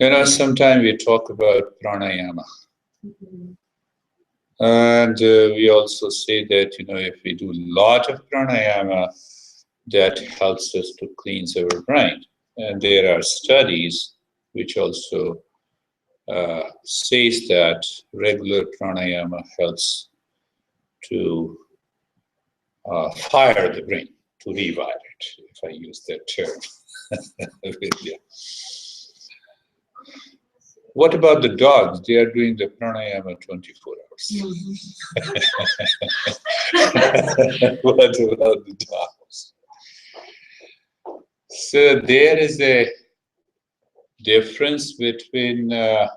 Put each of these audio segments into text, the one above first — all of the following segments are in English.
Sometimes we talk about pranayama. Mhm. And we also say that, if we do a lot of pranayama, that helps us to cleanse our brain. And there are studies which also says that regular pranayama helps to fire the brain, to rewire it, if I use that term. Yeah. What about the dogs? They are doing the pranayama 24 hours. What about the dogs? So there is a difference between the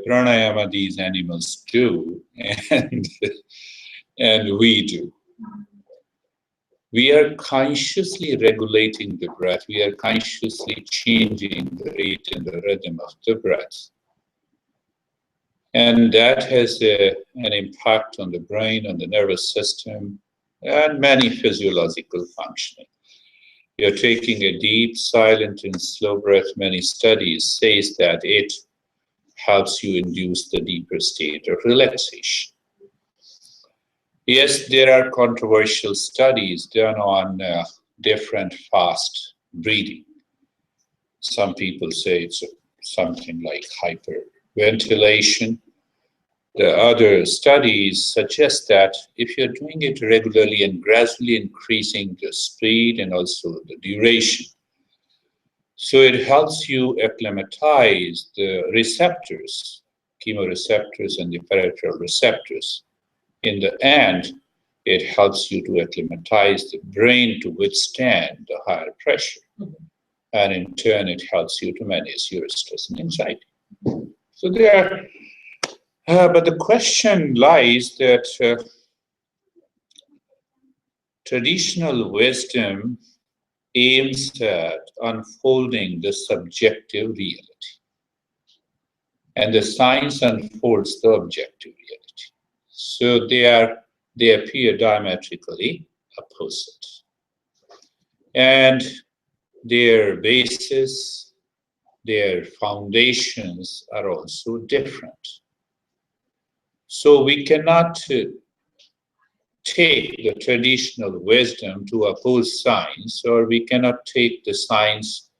pranayama these animals do and, and we do. We are consciously regulating the breath. We are consciously changing the rate and the rhythm of the breath. And that has an impact on the brain, on the nervous system, and many physiological functioning. You're taking a deep, silent, and slow breath. Many studies says that it helps you induce the deeper state of relaxation. Yes, there are controversial studies done on different fast breathing. Some people say it's something like hyperventilation. The other studies suggest that if you're doing it regularly and gradually increasing the speed and also the duration, so it helps you acclimatize the receptors, chemoreceptors and the peripheral receptors. In the end, it helps you to acclimatize the brain to withstand the higher pressure. And in turn, it helps you to manage your stress and anxiety. So there are, but the question lies that traditional wisdom aims at unfolding the subjective reality, and the science unfolds the objective reality. So they appear diametrically opposite, and their basis, their foundations are also different. So we cannot take the traditional wisdom to oppose science, or we cannot take the science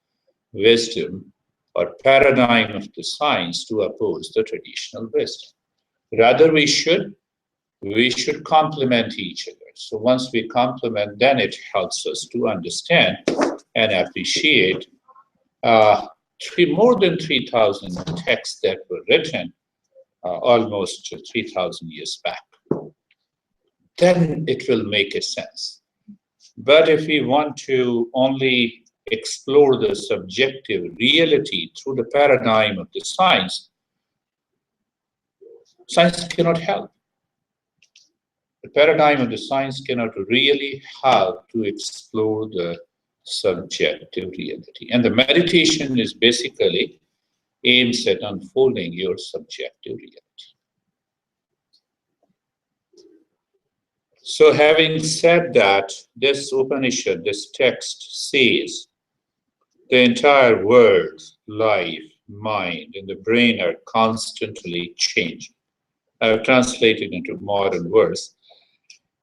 wisdom or paradigm of the science to oppose the traditional wisdom. Rather, we should complement each other. So once we complement, then it helps us to understand and appreciate more than 3,000 texts that were written almost 3,000 years back. Then it will make a sense. But if we want to only explore the subjective reality through the paradigm of the science cannot help. The paradigm of the science cannot really help to explore the subjective reality. And the meditation is basically aims at unfolding your subjective reality. So having said that, this Upanishad, this text says the entire world, life, mind, and the brain are constantly changing. I've translated into modern words.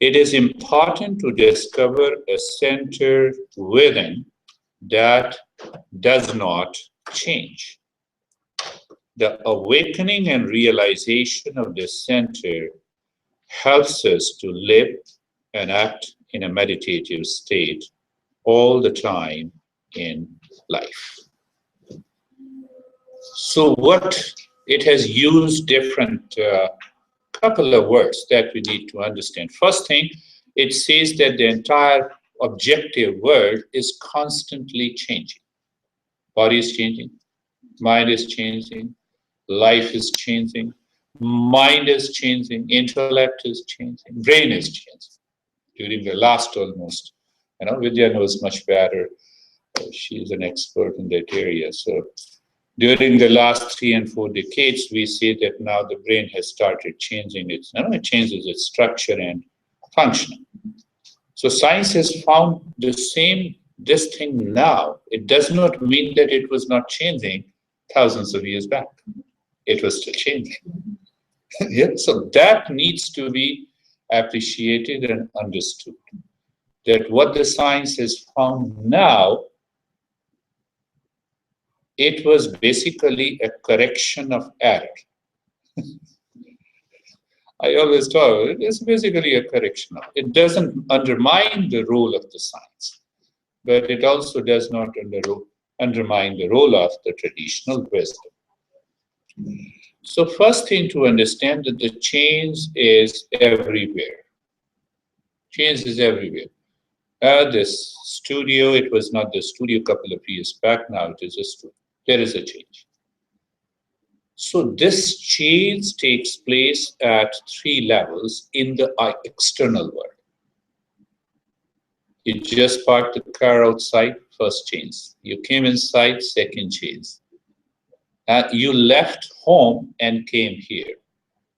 It is important to discover a center within that does not change. The awakening and realization of this center helps us to live and act in a meditative state all the time in life. So what it has used different couple of words that we need to understand. First thing, it says that the entire objective world is constantly changing. Body is changing, mind is changing, life is changing, mind is changing, intellect is changing, brain is changing. During the last almost, Vidya knows much better. She is an expert in that area. So during the last 3 and 4 decades, we see that now the brain has started changing it changes its structure and function. So science has found this thing now. It does not mean that it was not changing thousands of years back. It was still changing. Yeah? So that needs to be appreciated and understood. That what the science has found now, it was basically a correction of error. I always tell you, it's basically a correction of. It doesn't undermine the role of the science, but it also does not undermine the role of the traditional wisdom. So first thing to understand that the change is everywhere. Change is everywhere. This studio, it was not the studio a couple of years back, now it is a studio. There is a change. So this change takes place at 3 levels in the external world. You just parked the car outside, first change. You came inside, second change. You left home and came here.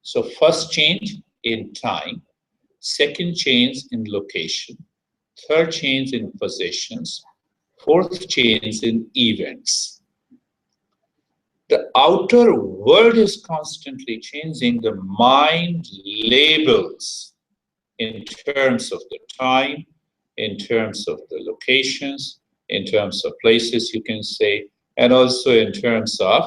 So first change in time, second change in location, third change in possessions, fourth change in events. The outer world is constantly changing. The mind labels in terms of the time, in terms of the locations, in terms of places, you can say, and also in terms of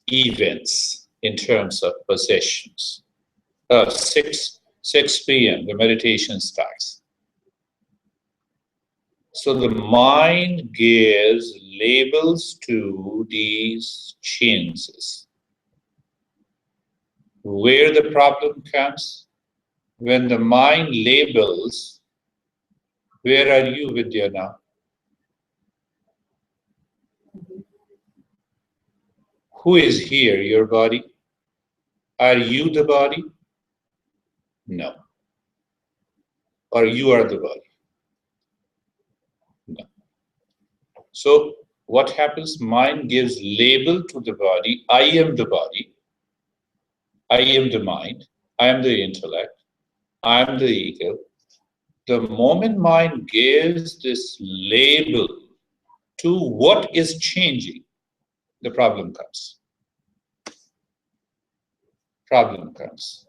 events, in terms of possessions. 6 p.m., the meditation starts. So the mind gives labels to these changes. Where the problem comes, when the mind labels, where are you, Vidya, now? Who is here, your body? Are you the body? No. Or you are the body? No. So what happens? Mind gives label to the body. I am the body. I am the mind. I am the intellect. I am the ego. The moment mind gives this label to what is changing, the problem comes. Problem comes.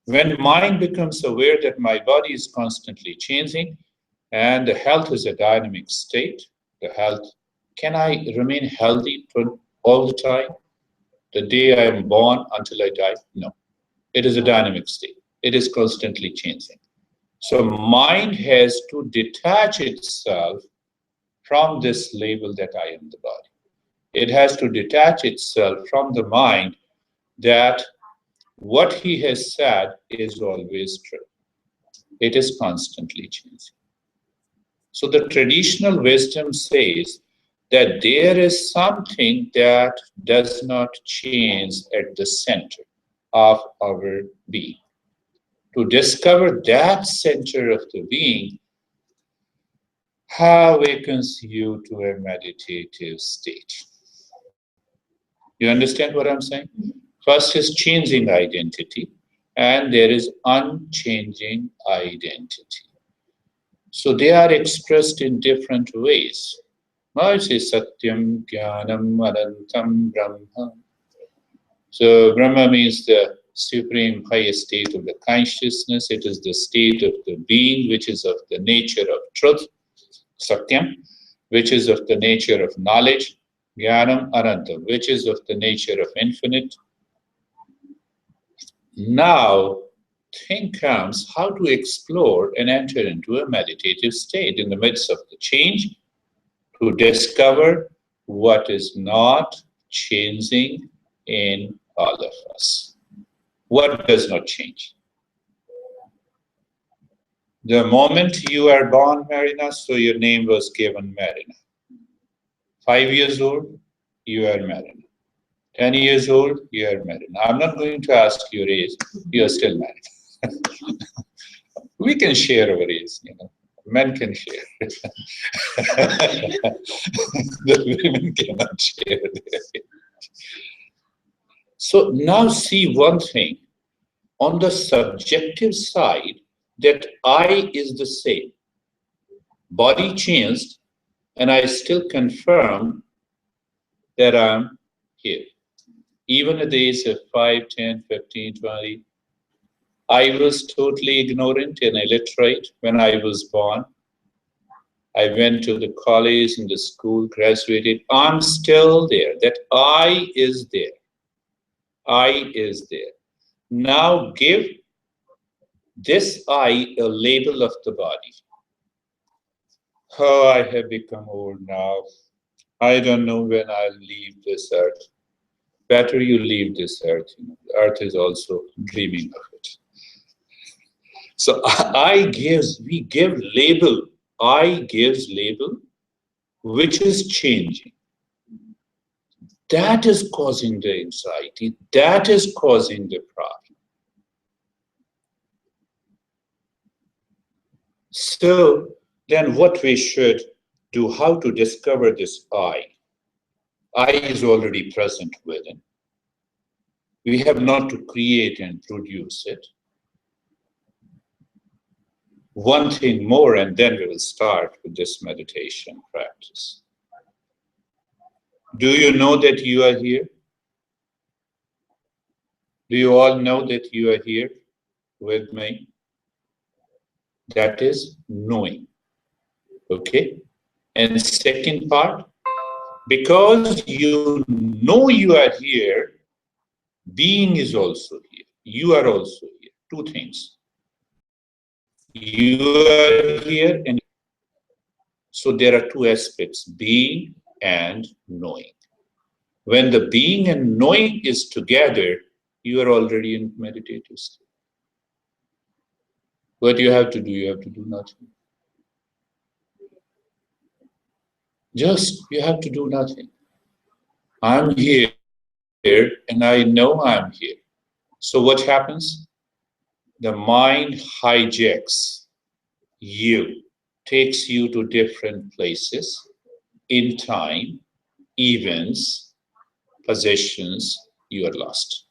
When mind becomes aware that my body is constantly changing and the health is a dynamic state, the health, can I remain healthy all the time? The day I am born until I die? No. It is a dynamic state. It is constantly changing. So mind has to detach itself from this label that I am the body. It has to detach itself from the mind that what he has said is always true. It is constantly changing. So the traditional wisdom says that there is something that does not change at the center of our being. To discover that center of the being awakens you to a meditative state. You understand what I'm saying? First is changing identity, and there is unchanging identity. So they are expressed in different ways. I say Satyam, Jnanam, Anantam, Brahma. So Brahma means the supreme highest state of the consciousness. It is the state of the being which is of the nature of truth, Satyam, which is of the nature of knowledge, Jnanam, Anantam, which is of the nature of infinite. Now, thing comes how to explore and enter into a meditative state in the midst of the change to discover what is not changing in all of us. What does not change? The moment you are born, Marina, so your name was given Marina. 5 years old, you are Marina. 10 years old, you are Marina. I'm not going to ask your age, you are still married. We can share our age, you know. Men can share. The women cannot share their age. So now see one thing. On the subjective side, that I is the same. Body changed, and I still confirm that I'm here. Even at the age of 5, 10, 15, 20, I was totally ignorant and illiterate when I was born. I went to the college and the school, graduated. I'm still there. That I is there. I is there. Now give this I a label of the body. Oh, I have become old now. I don't know when I'll leave this earth. Better you leave this earth. The earth is also dreaming of it. So we give label. I gives label, which is changing. That is causing the anxiety. That is causing the problem. So then what we should do, how to discover this I? I is already present within. We have not to create and produce it. One thing more, and then we will start with this meditation practice. Do you know that you are here? Do you all know that you are here with me? That is knowing. Okay? And second part, because you know you are here, being is also here. You are also here. Two things. You are here, and so there are two aspects, being and knowing. When the being and knowing is together, you are already in meditative state. What do you have to do? You have to do nothing. Just, you have to do nothing. I'm here and I know I'm here. So what happens? The mind hijacks you, takes you to different places in time, events, positions. You are lost.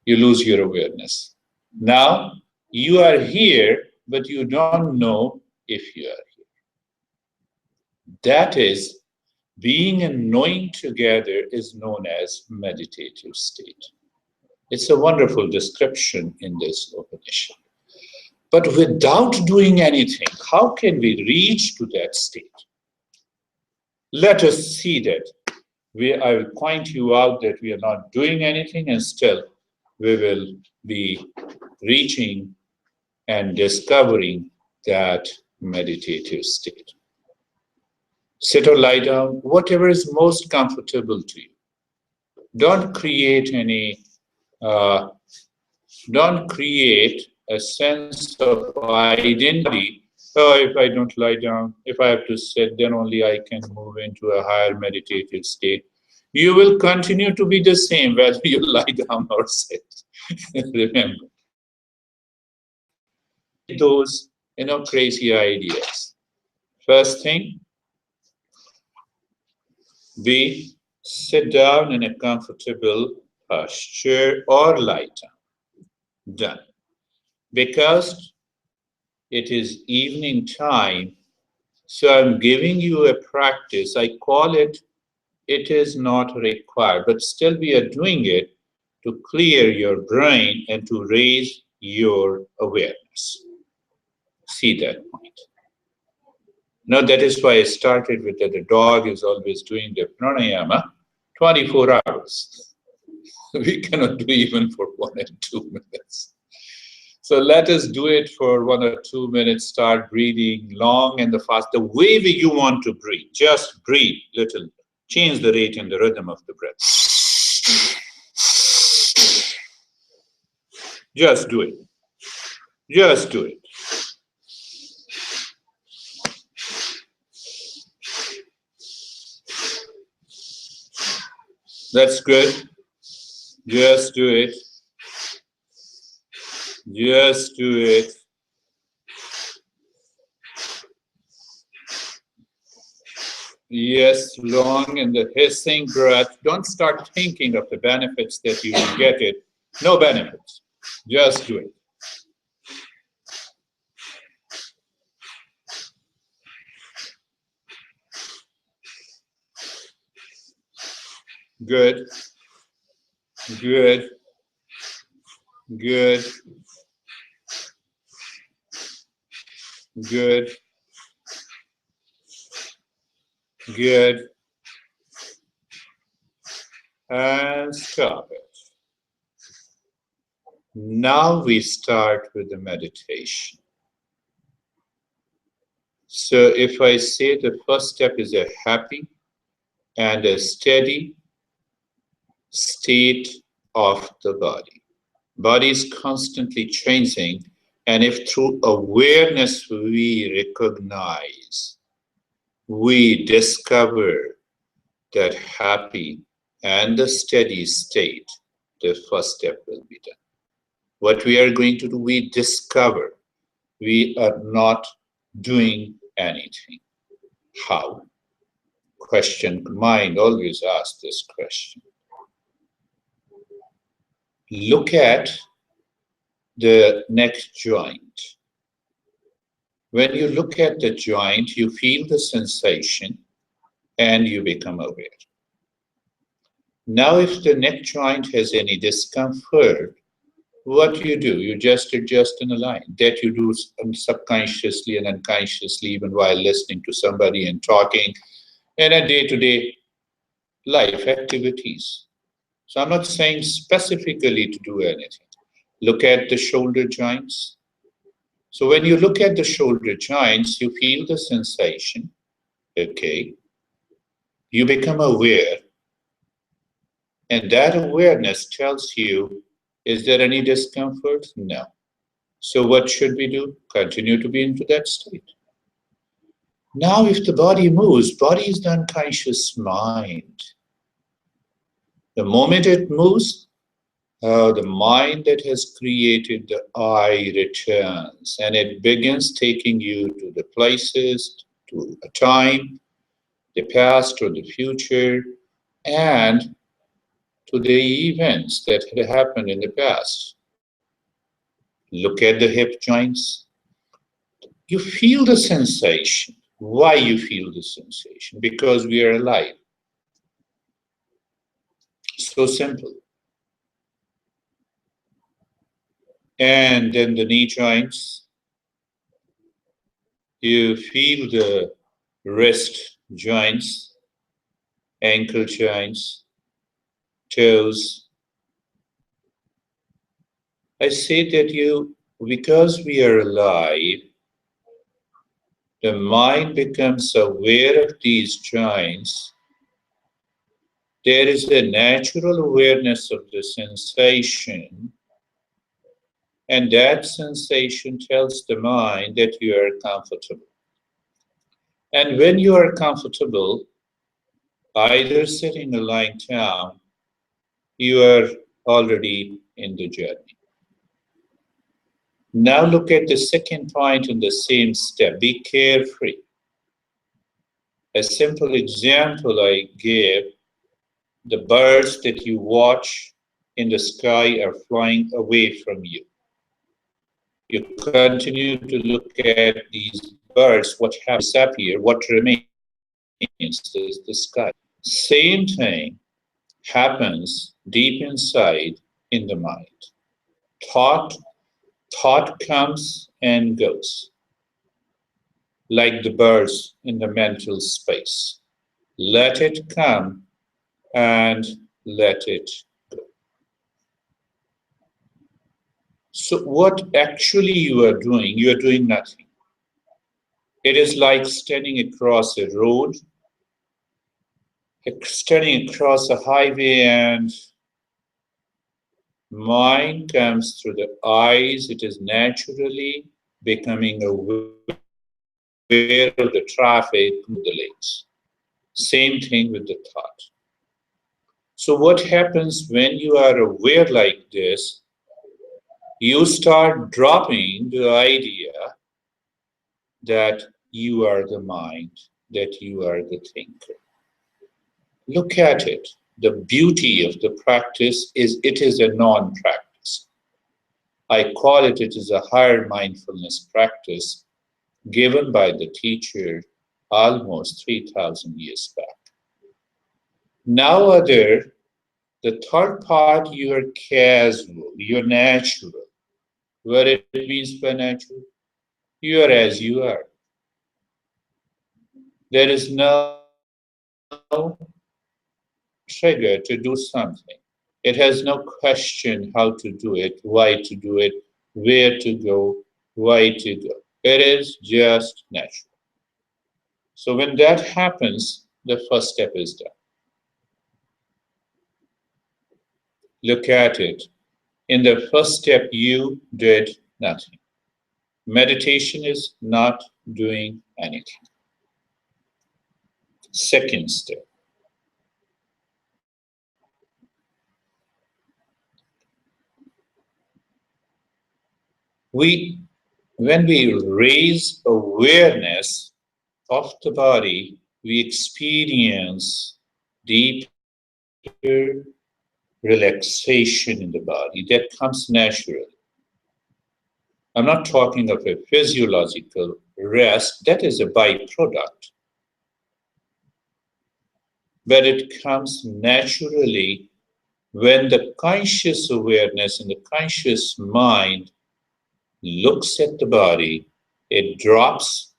You lose your awareness. Now you are here, but you don't know if you are here. That is, being and knowing together is known as meditative state. It's a wonderful description in this Upanishad. But without doing anything, how can we reach to that state? Let us see that. I will point you out that we are not doing anything, and still we will be reaching and discovering that meditative state. Sit or lie down, whatever is most comfortable to you. Don't create a sense of identity. Oh, if I don't lie down, if I have to sit, then only I can move into a higher meditative state. You will continue to be the same whether you lie down or sit. Remember, those crazy ideas. First thing, we sit down in a comfortable posture or lie down. Done. Because it is evening time, so I'm giving you a practice. I call it, it is not required, but still we are doing it to clear your brain and to raise your awareness. See that point. Now that is why I started with that the dog is always doing the pranayama 24 hours. We cannot do even for 1 and 2 minutes. So let us do it for 1 or 2 minutes. Start breathing long and the fast, the way you want to breathe. Just breathe little. Change the rate and the rhythm of the breath. Just do it. Just do it. That's good. Just do it. Just do it. Yes, long and the hissing breath. Don't start thinking of the benefits that you will get it. No benefits. Just do it. Good, good, good, good, good, and stop it. Now we start with the meditation. So if I say the first step is a happy and a steady state of the body. Body is constantly changing, and if through awareness we recognize, we discover that happy and the steady state, the first step will be done. What we are going to do, we discover we are not doing anything. How? Question, mind always asks this question. Look at the neck joint. When you look at the joint, you feel the sensation and you become aware. Now, if the neck joint has any discomfort, what do? You just adjust in a line. That you do subconsciously and unconsciously, even while listening to somebody and talking in a day-to-day life activities. So I'm not saying specifically to do anything. Look at the shoulder joints. So when you look at the shoulder joints, you feel the sensation, okay? You become aware, and that awareness tells you, is there any discomfort? No. So what should we do? Continue to be into that state. Now, if the body moves, body is the unconscious mind. The moment it moves, the mind that has created the I returns, and it begins taking you to the places, to a time, the past or the future, and to the events that had happened in the past. Look at the hip joints. You feel the sensation. Why you feel the sensation? Because we are alive. So simple. And then the knee joints. You feel the wrist joints, ankle joints, toes. I say that because we are alive, the mind becomes aware of these joints. There is a natural awareness of the sensation, and that sensation tells the mind that you are comfortable. And when you are comfortable, either sitting or lying down, you are already in the journey. Now look at the second point in the same step. Be carefree. A simple example I gave, the birds that you watch in the sky are flying away from you. You continue to look at these birds, what have disappeared, what remains is the sky. Same thing happens deep inside in the mind. Thought comes and goes, like the birds in the mental space. Let it come and let it go. So what actually you are doing nothing. It is like standing across a road, standing across a highway, and mind comes through the eyes. It is naturally becoming aware of the traffic, the lanes. Same thing with the thought. So what happens when you are aware like this? You start dropping the idea that you are the mind, that you are the thinker. Look at it. The beauty of the practice is it is a non-practice. I call it is a higher mindfulness practice given by the teacher almost 3,000 years back. Now the third part, you are casual, you're natural. What it means by natural? You are as you are. There is no trigger to do something. It has no question how to do it, why to do it, where to go, why to go. It is just natural. So when that happens, the first step is done. Look at it. In the first step, you did nothing. Meditation is not doing anything. Second step, we when we raise awareness of the body, we experience deeper relaxation in the body that comes naturally. I'm not talking of a physiological rest, that is a byproduct, but it comes naturally when the conscious awareness and the conscious mind looks at the body, it drops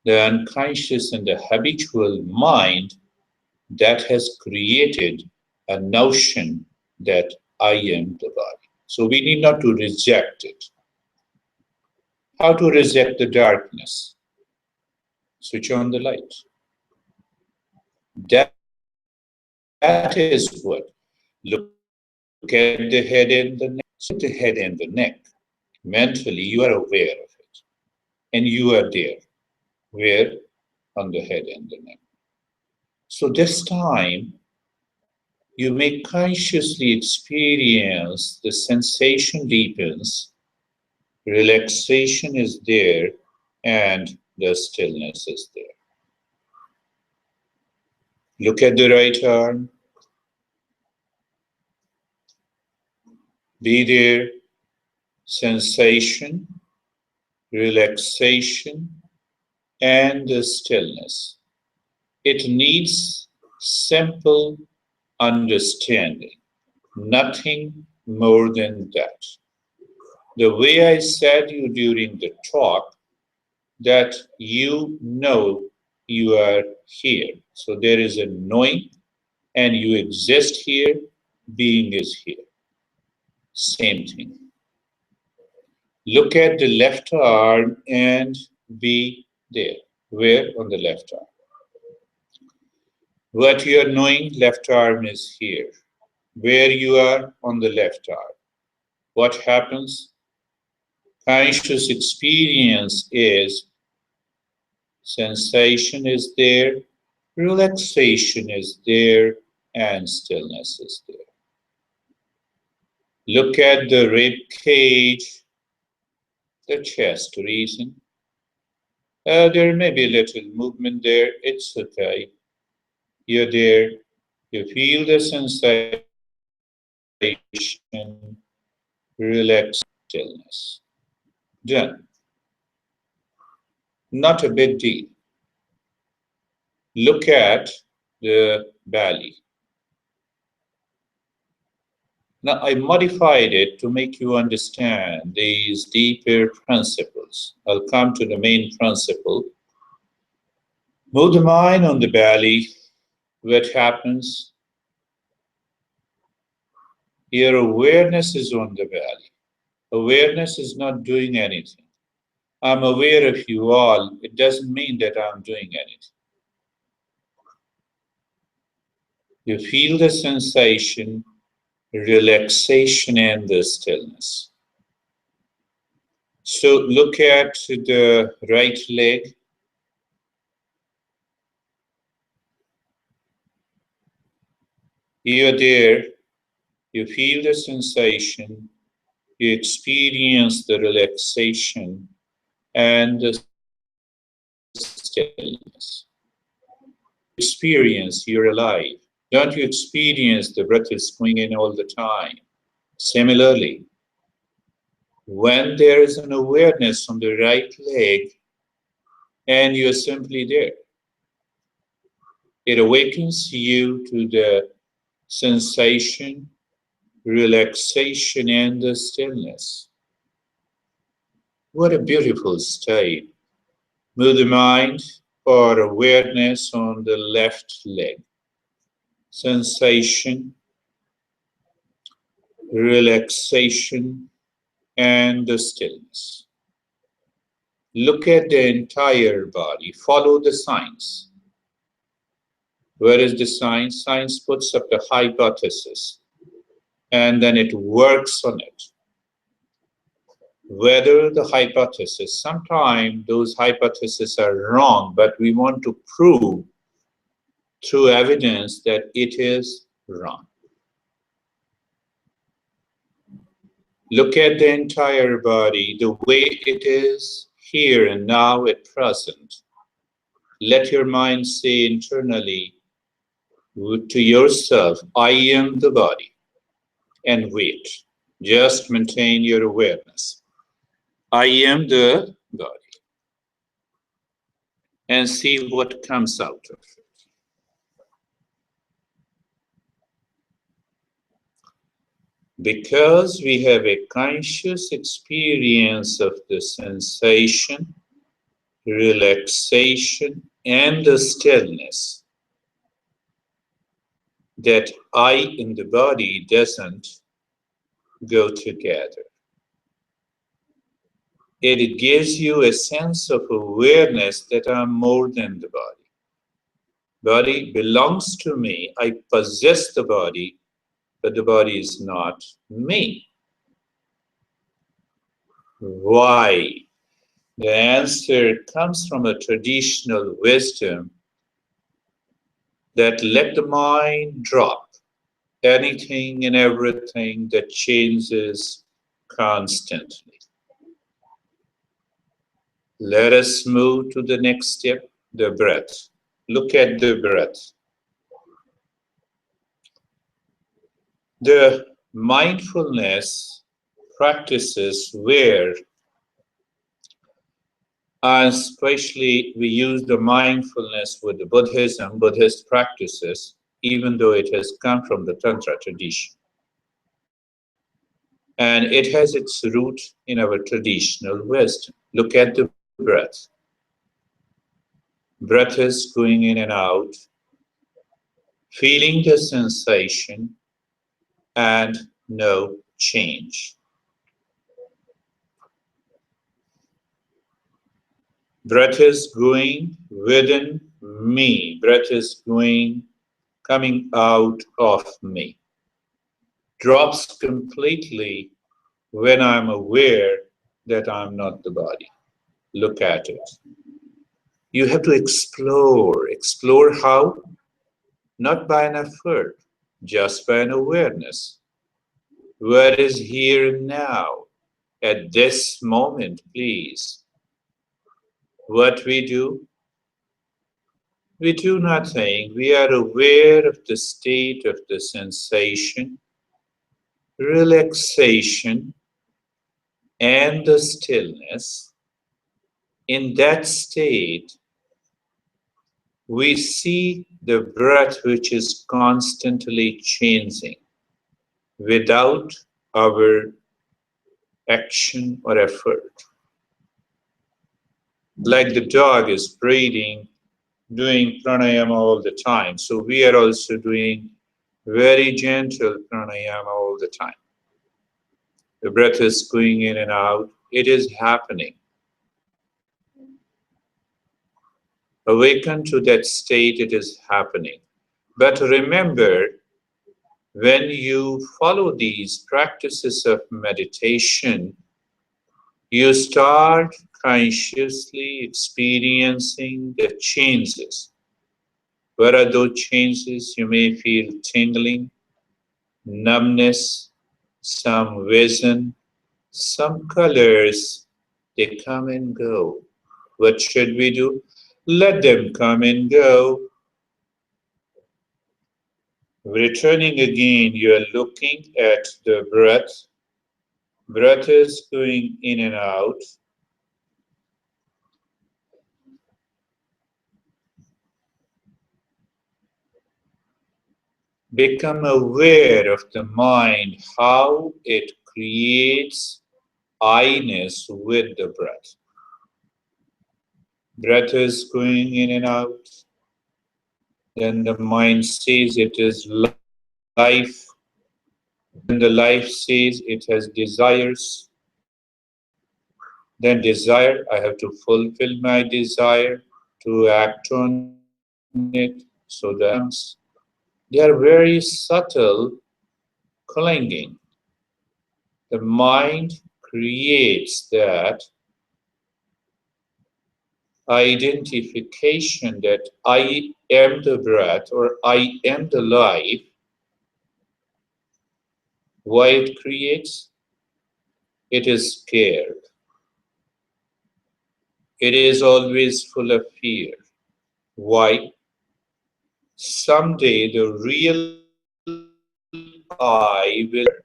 the unconscious and the habitual mind that has created a notion that I am the body. So we need not to reject it. How to reject the darkness? Switch on the light. That is what. Look at the head and the neck. So look at the head and the neck. Mentally, you are aware of it. And you are there. Where? On the head and the neck. So this time, you may consciously experience the sensation deepens, relaxation is there, and the stillness is there. Look at the right arm, be there, sensation, relaxation, and the stillness. It needs simple understanding, nothing more than that. The way I said you during the talk, that you know you are here. So there is a knowing and you exist here, being is here. Same thing. Look at the left arm and be there. Where? On the left arm. What you are knowing, left arm is here. Where you are? On the left arm. What happens? Conscious experience is sensation is there, relaxation is there, and stillness is there. Look at the rib cage, the chest region. There may be a little movement there, it's okay. You're there, you feel the sensation, relax, stillness. Done. Not a big deal. Look at the belly. Now, I modified it to make you understand these deeper principles. I'll come to the main principle. Move the mind on the belly. What happens? Your awareness is on the belly. Awareness is not doing anything. I'm aware of you all. It doesn't mean that I'm doing anything. You feel the sensation, relaxation, and the stillness. So look at the right leg. You're there, you feel the sensation, you experience the relaxation and the stillness. Experience you're alive. Don't you experience the breath is going in all the time? Similarly, when there is an awareness on the right leg and you're simply there, It awakens you to the sensation, relaxation, and the stillness. What a beautiful state. Move the mind or awareness on the left leg. Sensation, relaxation, and the stillness. Look at the entire body. Follow the signs. Where is the science? Science puts up a hypothesis and then it works on it. Whether the hypothesis, sometimes those hypotheses are wrong, but we want to prove through evidence that it is wrong. Look at the entire body, the way it is here and now at present. Let your mind say internally to yourself, I am the body. And wait, just maintain your awareness. I am the body. And see what comes out of it. Because we have a conscious experience of the sensation, relaxation, and the stillness, that I in the body doesn't go together. It gives you a sense of awareness that I'm more than the body. Body belongs to me. I possess the body, but the body is not me. Why? The answer comes from a traditional wisdom that let the mind drop anything and everything that changes constantly. Let us move to the next step, the breath. Look at the breath. The mindfulness practices where, and especially we use the mindfulness with the Buddhist practices, even though it has come from the Tantra tradition. And it has its root in our traditional wisdom. Look at the breath. Breath is going in and out, feeling the sensation, and no change. Breath is going within me. Breath is coming out of me. Drops completely when I'm aware that I'm not the body. Look at it. You have to explore. Explore how? Not by an effort, just by an awareness. Where is here and now? At this moment, please. What we do? We do nothing. We are aware of the state of the sensation, relaxation, and the stillness. In that state, we see the breath which is constantly changing without our action or effort. Like the dog is breathing, doing pranayama all the time. So we are also doing very gentle pranayama all the time. The breath is going in and out. It is happening. Awaken to that state, it is happening. But remember, when you follow these practices of meditation, you start consciously experiencing the changes. What are those changes? You may feel tingling, numbness, some vision, some colors. They come and go. What should we do? Let them come and go. Returning again, you are looking at the breath. Breath is going in and out. Become aware of the mind, how it creates I-ness with the breath. Breath is going in and out. Then the mind says it is life. Then the life says it has desires. Then desire, I have to fulfill my desire to act on it. So the comes. They are very subtle clinging. The mind creates that identification that I am the breath or I am the life. Why it creates? It is scared. It is always full of fear. Why? Someday the real I will disappear.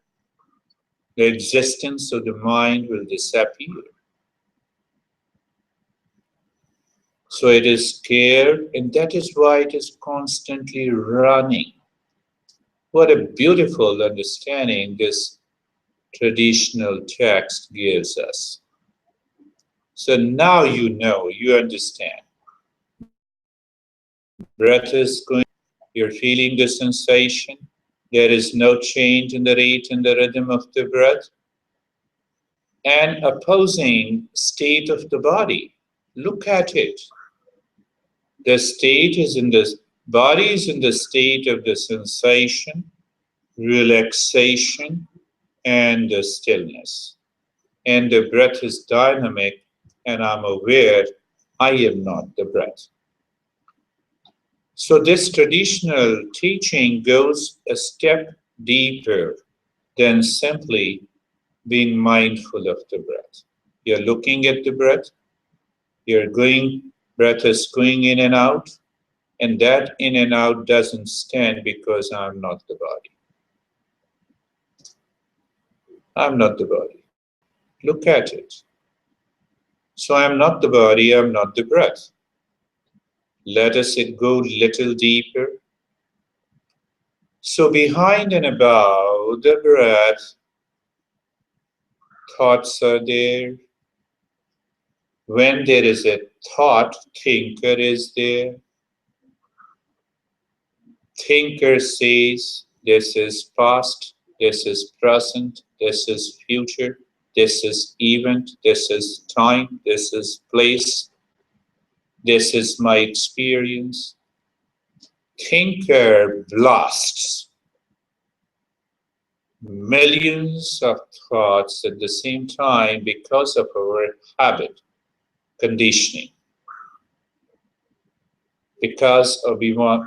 The existence of the mind will disappear. So it is scared, and that is why it is constantly running. What a beautiful understanding this traditional text gives us. So now you know, you understand. Breath is going, you're feeling the sensation. There is no change in the rate and the rhythm of the breath. An opposing state of the body. Look at it. The state is in the body is in the state of the sensation, relaxation, and the stillness. And the breath is dynamic, and I'm aware I am not the breath. So this traditional teaching goes a step deeper than simply being mindful of the breath. You're looking at the breath, breath is going in and out, and that in and out doesn't stand because I'm not the body. I'm not the body. Look at it. So I'm not the body, I'm not the breath. Let us go little deeper. So behind and above the breath, thoughts are there. When there is a thought, thinker is there. Thinker says, this is past, this is present, this is future, this is event, this is time, this is place, this is my experience. Thinker blasts millions of thoughts at the same time because of our habit, conditioning. Because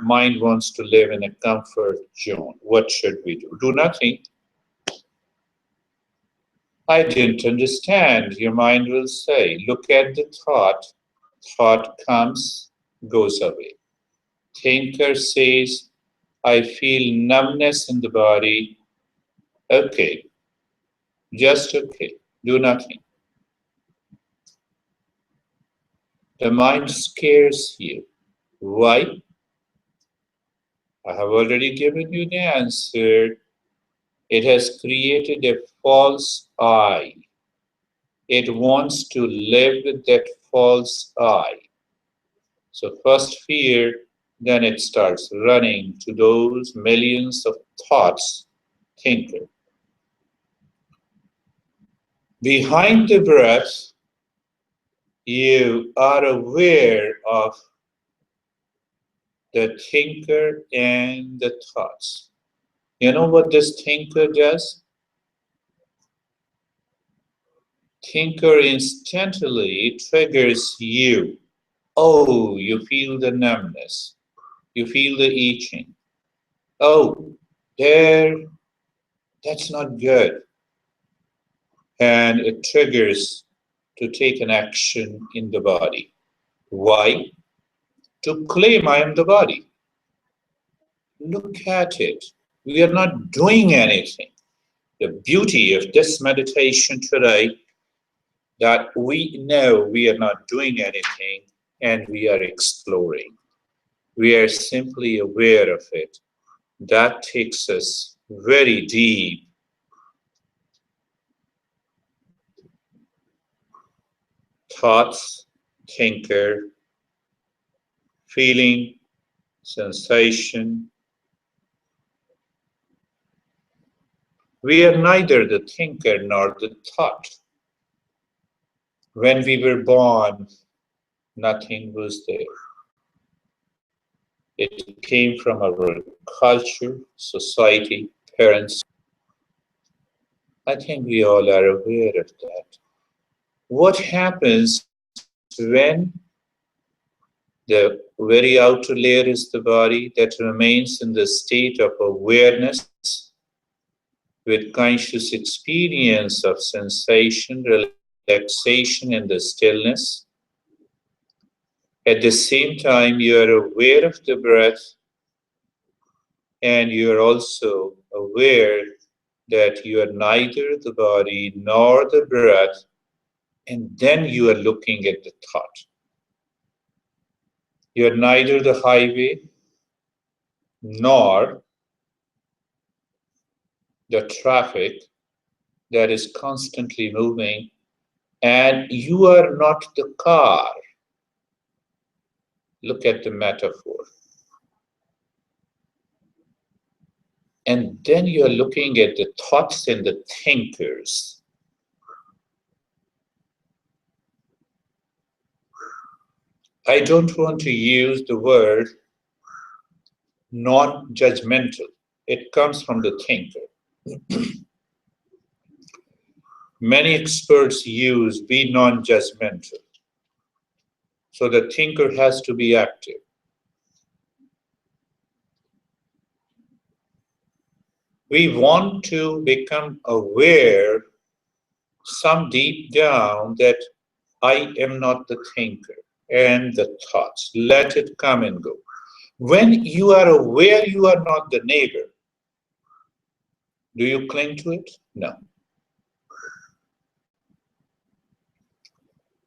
mind wants to live in a comfort zone. What should we do? Do nothing. I didn't understand. Your mind will say, look at the thought. Thought comes, goes away. Thinker says, I feel numbness in the body. Okay, just okay. Do nothing. The mind scares you. Why? I have already given you the answer. It has created a false I. It wants to live with that false I. So first fear, then it starts running to those millions of thoughts, thinker. Behind the breath, you are aware of the thinker and the thoughts. You know what this thinker does? Thinker instantly triggers you. Oh, you feel the numbness. You feel the itching. Oh, there, that's not good. And it triggers to take an action in the body. Why? To claim I am the body. Look at it. We are not doing anything. The beauty of this meditation today, that we know we are not doing anything and we are exploring. We are simply aware of it. That takes us very deep. Thoughts, thinker, feeling, sensation. We are neither the thinker nor the thought. When we were born, nothing was there. It came from our culture, society, parents. I think we all are aware of that. What happens when the very outer layer is the body that remains in the state of awareness with conscious experience of sensation, relaxation, and the stillness? At the same time, you are aware of the breath, and you are also aware that you are neither the body nor the breath, and then you are looking at the thought. You are neither the highway nor the traffic that is constantly moving, and you are not the car. Look at the metaphor. And then you are looking at the thoughts and the thinkers. I don't want to use the word non-judgmental. It comes from the thinker. Many experts use be non-judgmental. So the thinker has to be active. We want to become aware, some deep down, that I am not the thinker and the thoughts. Let it come and go. When you are aware you are not the neighbor, do you cling to it? No.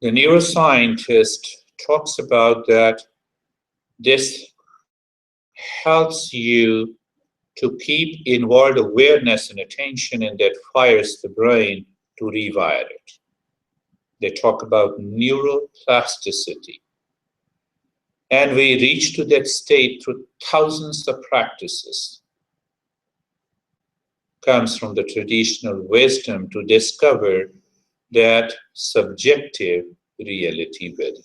The neuroscientist talks about that this helps you to keep inward awareness and attention, and that fires the brain to rewire it. They talk about neuroplasticity. And we reach to that state through thousands of practices. Comes from the traditional wisdom to discover that subjective reality within.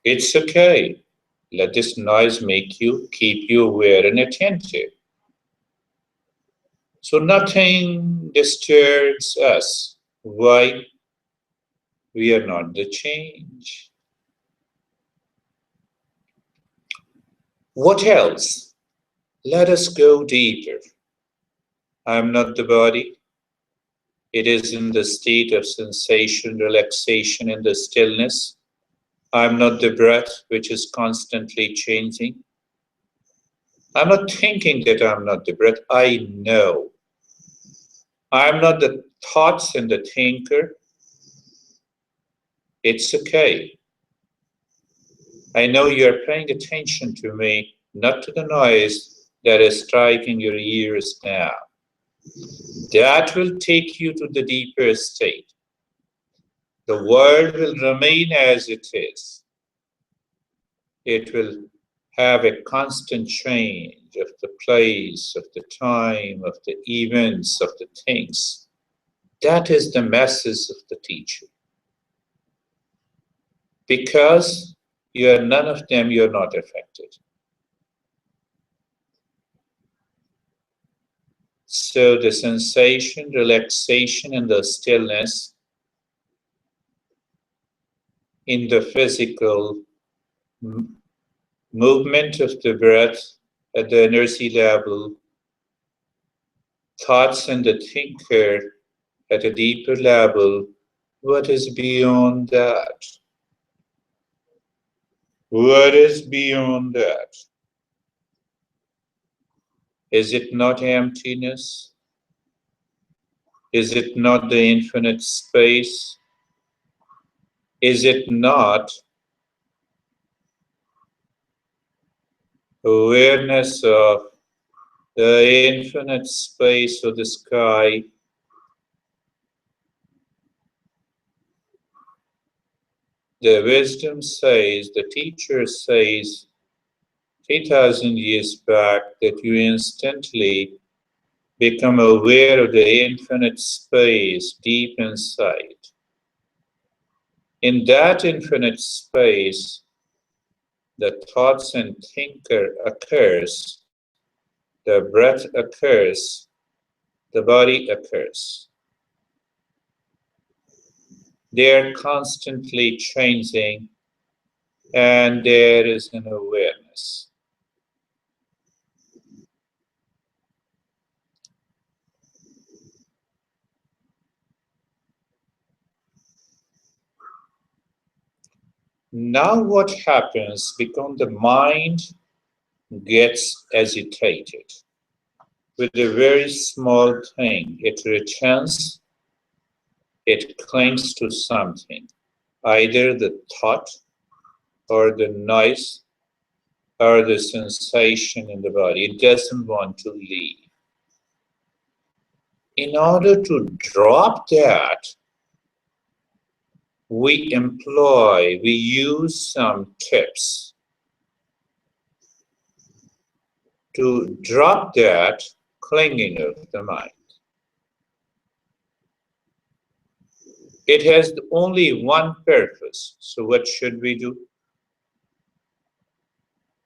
It's okay. Let this noise keep you aware and attentive. So nothing disturbs us. Why? We are not the change. What else? Let us go deeper. I am not the body. It is in the state of sensation, relaxation, and the stillness. I am not the breath, which is constantly changing. I'm not thinking that I'm not the breath. I know. I'm not the thoughts and the thinker. It's okay. I know you're paying attention to me, not to the noise that is striking your ears now. That will take you to the deeper state. The world will remain as it is. It will have a constant change of the place, of the time, of the events, of the things. That is the message of the teacher. Because you are none of them, you're not affected. So the sensation, relaxation, and the stillness in the physical movement of the breath at the energy level, thoughts and the thinker at a deeper level. What is beyond that? What is beyond that? Is it not emptiness? Is it not the infinite space? Is it not awareness of the infinite space of the sky? The wisdom says, the teacher says, 3,000 years back, that you instantly become aware of the infinite space deep inside. In that infinite space, the thoughts and thinker occurs, the breath occurs, the body occurs. They are constantly changing, and there is an awareness. Now what happens because the mind gets agitated with a very small thing. It returns, it clings to something, either the thought or the noise or the sensation in the body. It doesn't want to leave. In order to drop that, we use some tips to drop that clinging of the mind. It has only one purpose. So what should we do?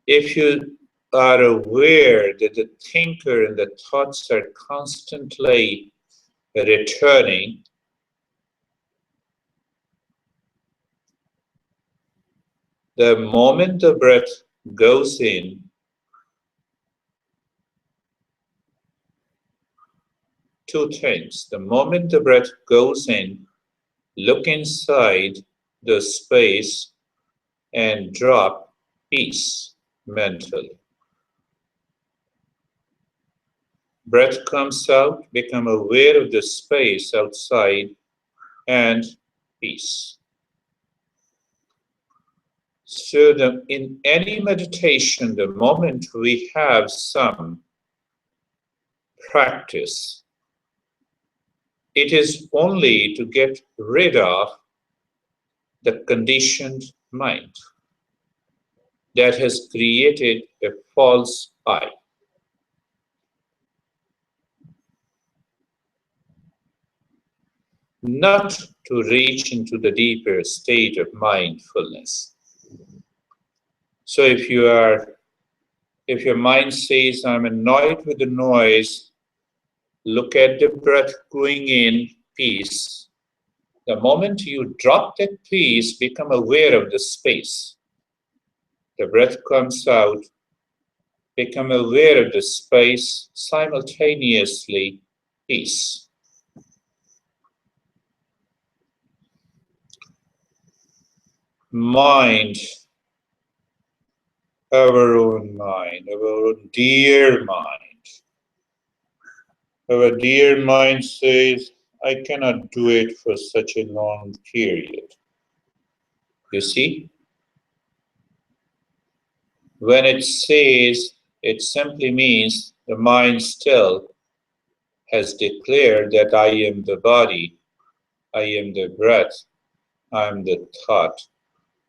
If you are aware that the thinker and the thoughts are constantly returning, the moment the breath goes in, two things. The moment the breath goes in, look inside the space and drop peace mentally. Breath comes out, become aware of the space outside and peace. So in any meditation, the moment we have some practice, it is only to get rid of the conditioned mind that has created a false I. Not to reach into the deeper state of mindfulness. So if your mind says, I'm annoyed with the noise, look at the breath going in, peace. The moment you drop that peace, become aware of the space. The breath comes out, become aware of the space, simultaneously peace. Mind, our own mind, our own dear mind. Our dear mind says, I cannot do it for such a long period. You see? When it says, it simply means the mind still has declared that I am the body, I am the breath, I am the thought,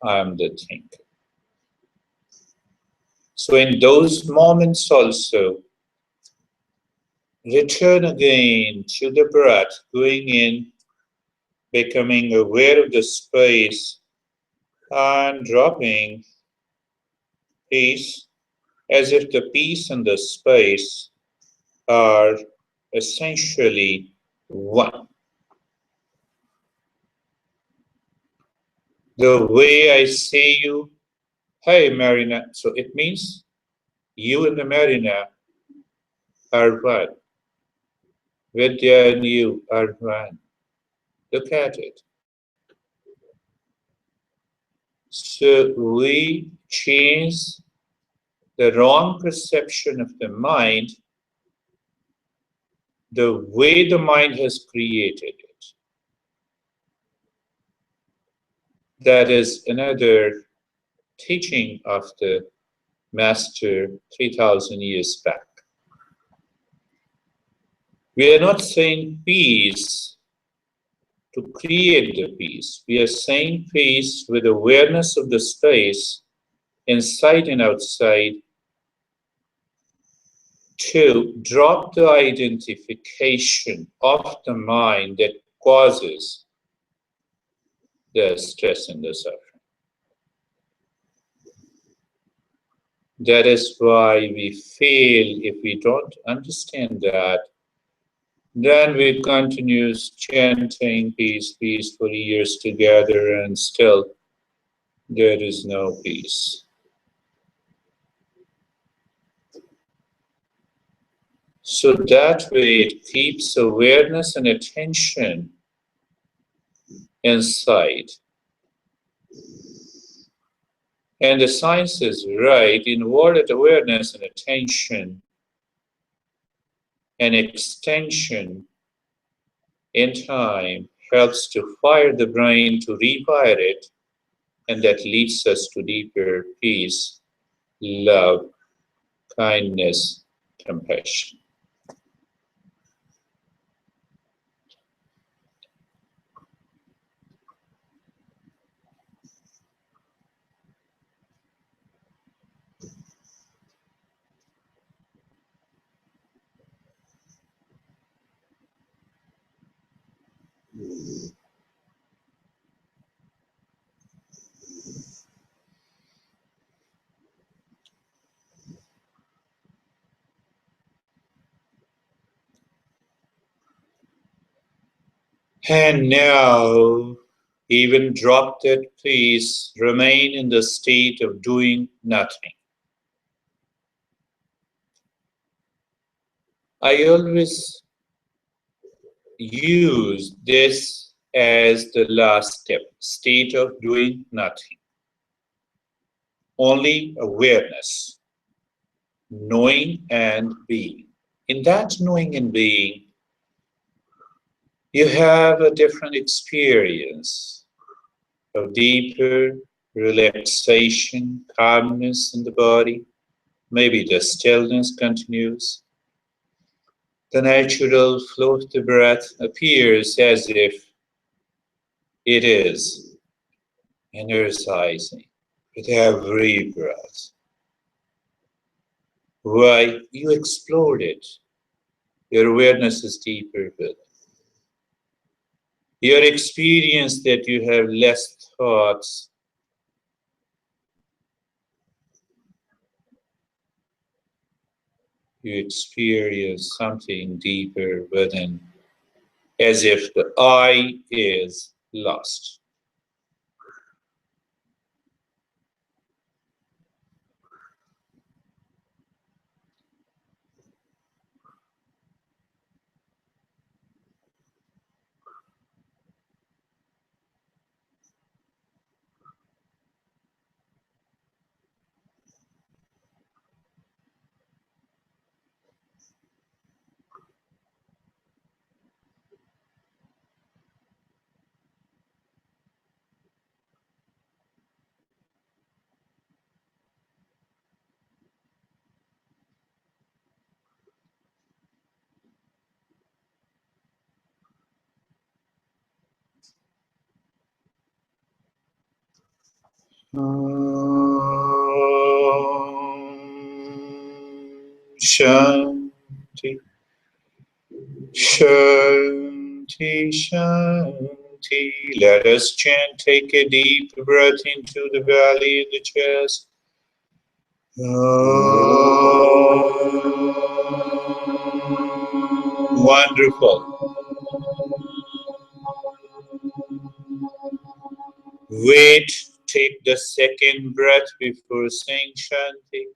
I am the thinker. So in those moments also, return again to the breath, going in, becoming aware of the space, and dropping peace, as if the peace and the space are essentially one. The way I say you, hey Marina, so it means you and the Marina are one. Vidya and you are one. Look at it. So we change the wrong perception of the mind, the way the mind has created it. That is another teaching of the Master 3,000 years back. We are not saying peace to create the peace. We are saying peace with awareness of the space inside and outside to drop the identification of the mind that causes the stress and the suffering. That is why we fail if we don't understand that. Then we continue chanting peace, peace for years together, and still there is no peace. So that way it keeps awareness and attention inside. And the science is right, inward awareness and attention and extension in time helps to fire the brain to rewire it, and that leads us to deeper peace, love, kindness, compassion. And now, even drop that peace, remain in the state of doing nothing. I always use this as the last step, state of doing nothing. Only awareness, knowing and being. In that knowing and being, you have a different experience of deeper relaxation, calmness in the body. Maybe the stillness continues. The natural flow of the breath appears as if it is energizing with every breath. Why? You explored it. Your awareness is deeper with it. Your experience that you have less thoughts. You experience something deeper within, as if the I is lost. Shanti, Shanti, Shanti. Let us chant. Take a deep breath into the belly and the chest. Wonderful. Wait, take the second breath before saying Shanti.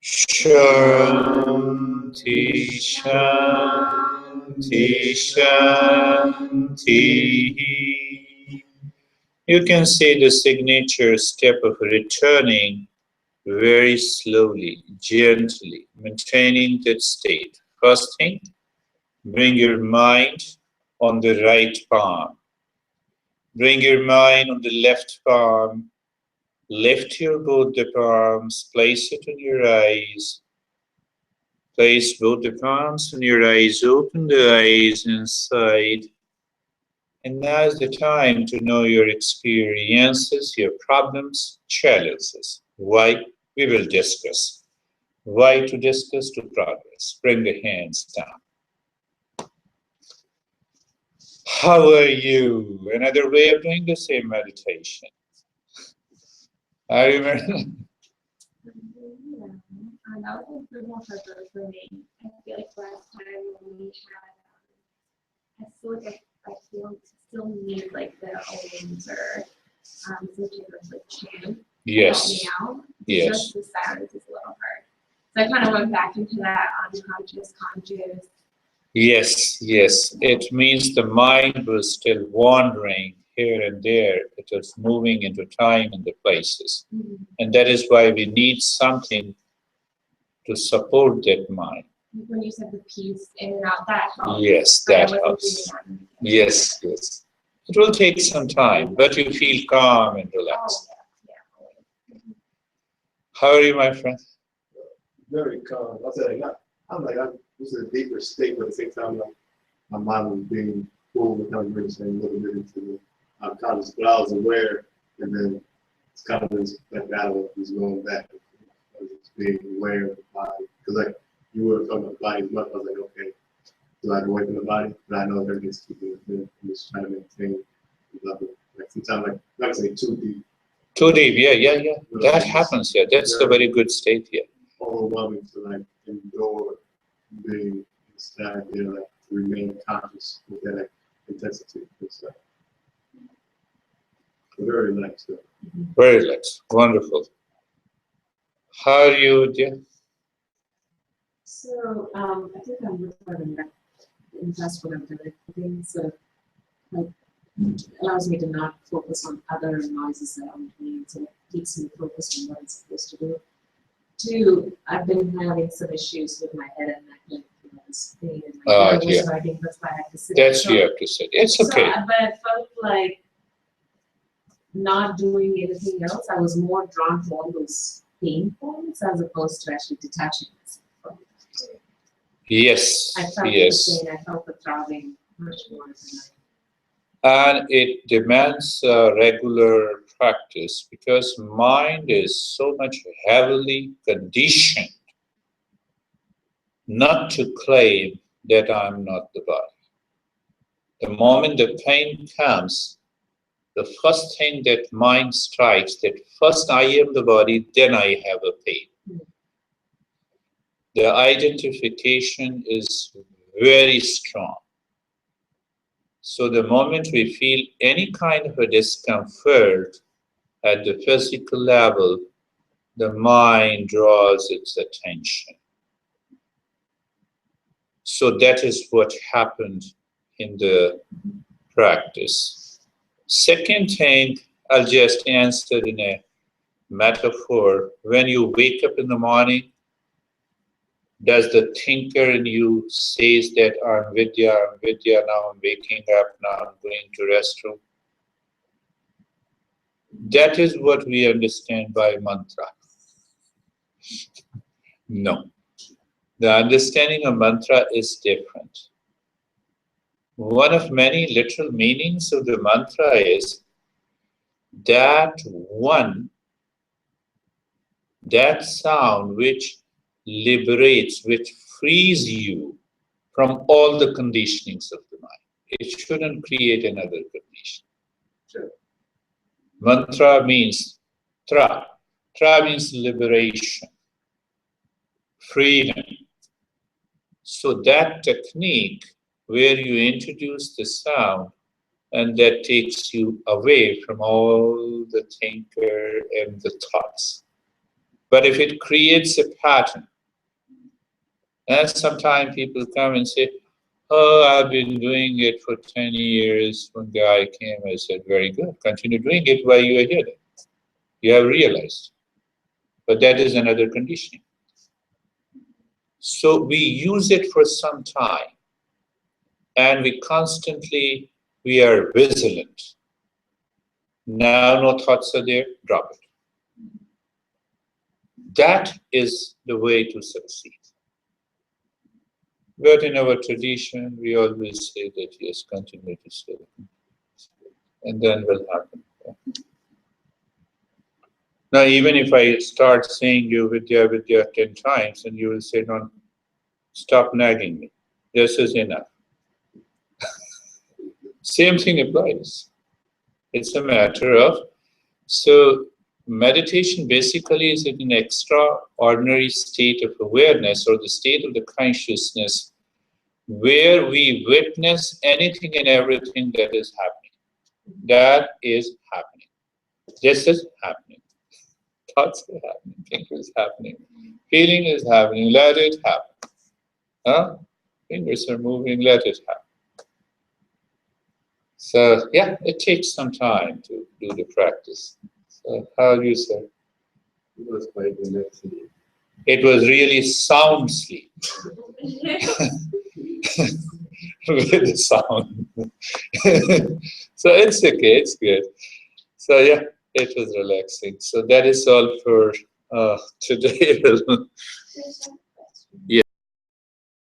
Shanti, Shanti, Shanti. You can see the signature step of returning very slowly, gently, maintaining that state. First thing, bring your mind on the right palm. Bring your mind on the left palm. Lift your both the palms. Place it on your eyes. Place both the palms on your eyes. Open the eyes inside. And now is the time to know your experiences, your problems, challenges. Why? We will discuss. Why to discuss? To progress. Bring the hands down. How are you? Another way of doing the same meditation. I remember. That was a good one for me. I feel like last time when we had, I feel like I still need like the Owens or some type of like chant to help me out. Yes. Just the silence is a little hard. So I kind of went back into that unconscious, conscious. Yes, yes. It means the mind was still wandering here and there. It was moving into time and the places. Mm-hmm. And that is why we need something to support that mind. When you said the peace in and out, that helps. Yes, that helps. Yes, yes. It will take some time, but you feel calm and relaxed. Oh, yeah. How are you, my friend? Very calm. This is a deeper state, but at the same time, like, my mind was being full with kind of bringing a little bit into the unconscious, but I was aware, and then it's kind of this like battle is going back. I was just being aware of the body, because like you were talking about the body as much. I was like, okay, so I can away from the body, but I know everything's keeping it in. I'm just trying to maintain the level. Like sometimes, like not to say too deep. Too deep, yeah. That happens, yeah. That's a very good state here. Overwhelming to like endure being inside there, like to remain conscious with that like, intensity and stuff. Very relaxed though. Very relaxed. Wonderful. How are you, dear? So I think I'm recording that in just what I'm doing. So like allows me to not focus on other noises around me, so it keeps me focused on what I'm supposed to do. Two, I've been having some issues with my head and neck, like this pain in my ear was hurting, that's why I had to sit. That's you have to sit. It's okay. But I felt like not doing anything else. I was more drawn to all those pain points as opposed to actually detaching myself from it. Yes. I felt the pain, I felt the throbbing much more than and it demands regular practice because mind is so much heavily conditioned not to claim that I'm not the body. The moment the pain comes, the first thing that mind strikes, that first I am the body, then I have a pain. The identification is very strong. So the moment we feel any kind of a discomfort at the physical level, the mind draws its attention. So that is what happened in the practice. Second thing, I'll just answer in a metaphor. When you wake up in the morning, does the thinker in you says that I'm Vidya, now I'm waking up, now I'm going to restroom? That is what we understand by mantra. No. The understanding of mantra is different. One of many literal meanings of the mantra is that sound which liberates, which frees you from all the conditionings of the mind. It shouldn't create another condition. Sure. Mantra means tra. Tra means liberation, freedom. So that technique where you introduce the sound and that takes you away from all the thinker and the thoughts. But if it creates a pattern, and sometimes people come and say, oh, I've been doing it for 10 years. One guy came and said, very good, continue doing it while you are here. You have realized. But that is another conditioning. So we use it for some time, and we are vigilant. Now no thoughts are there, drop it. That is the way to succeed. But in our tradition, we always say that yes, continue to stay. And then will happen. Now, even if I start saying you Vidya, Vidya 10 times, and you will say, no, stop nagging me. This is enough. Same thing applies. It's a matter of, so meditation basically is an extraordinary state of awareness or the state of the consciousness where we witness anything and everything that is happening. That is happening. This is happening. Thoughts are happening. Thinking is happening. Feeling is happening. Let it happen. Huh? Fingers are moving. Let it happen. So yeah, it takes some time to do the practice. So how do you say? It was quite relaxing. It was really sound sleep with the sound. So it's okay, it's good. So yeah, it was relaxing. So that is all for today. There's one question. Yeah.